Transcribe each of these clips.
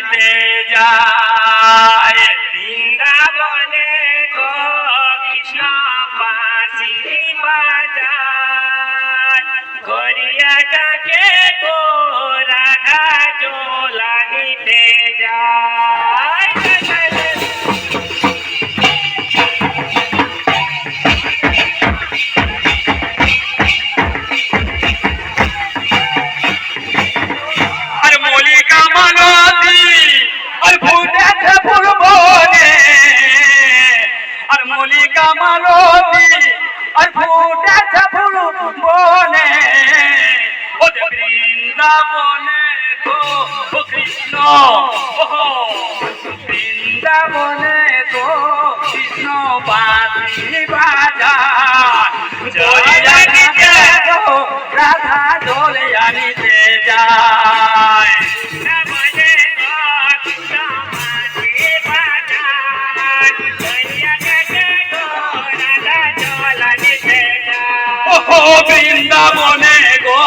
আনিতে যায় বৃন্দাবনে গো কৃষ্ণ বাঁশি বাজায় করিয়া কাকে গো রাধা জল আনিতে যায় বৃন্দাবনে গো কৃষ্ণ বৃন্দাবনে গো কৃষ্ণ বাঁশি বাজায় রাধা জলে আনিতে যায় বৃন্দাবনে গো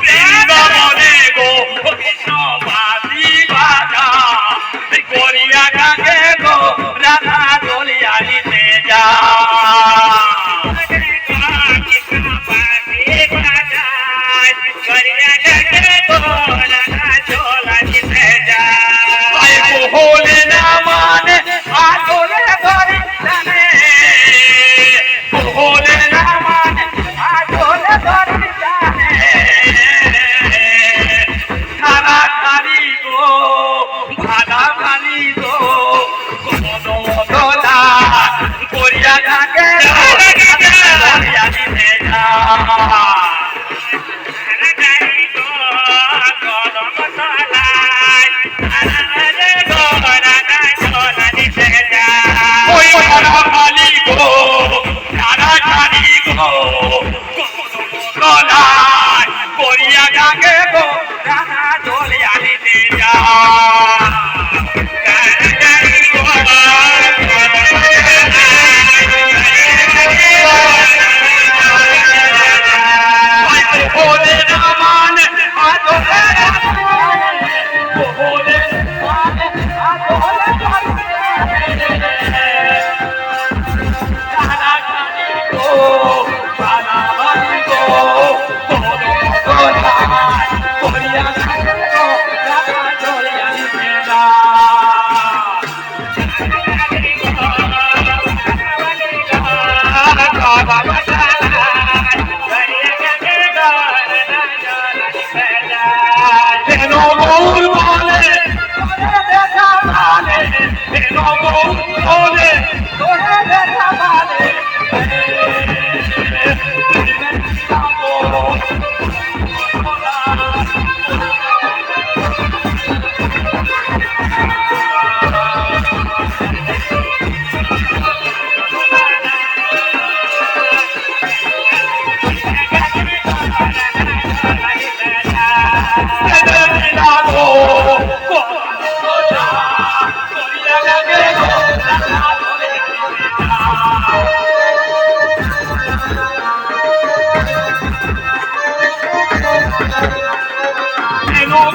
বৃন্দাবনে গো কৃষ্ণ বাঁশি বাজায় করিয়া কাকে গো রাধা জলে আনিতে যায় কৃষ্ণ বাঁশি বাজায় করিয়া কাকে গো রাধা জল আনিতে যায় বলে না মানে আসলে ধরি জানে বলে না মানে আসলে ধরি জানে খারা খারি গো ভাদা খারি গো কদমদলা করিয়া থাকে করিয়া দিতে করিয়া যাকে গো রাধা জলে আনিতে বলে না মানে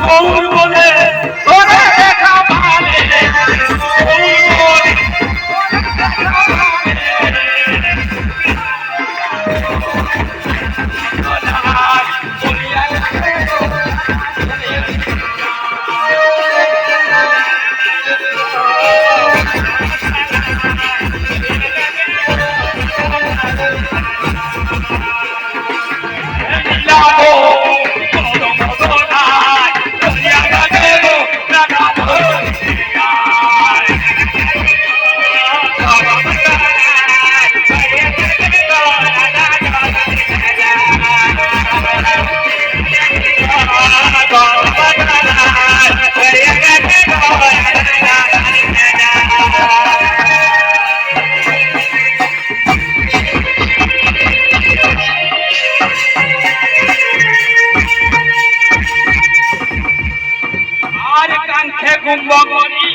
গৌর বলে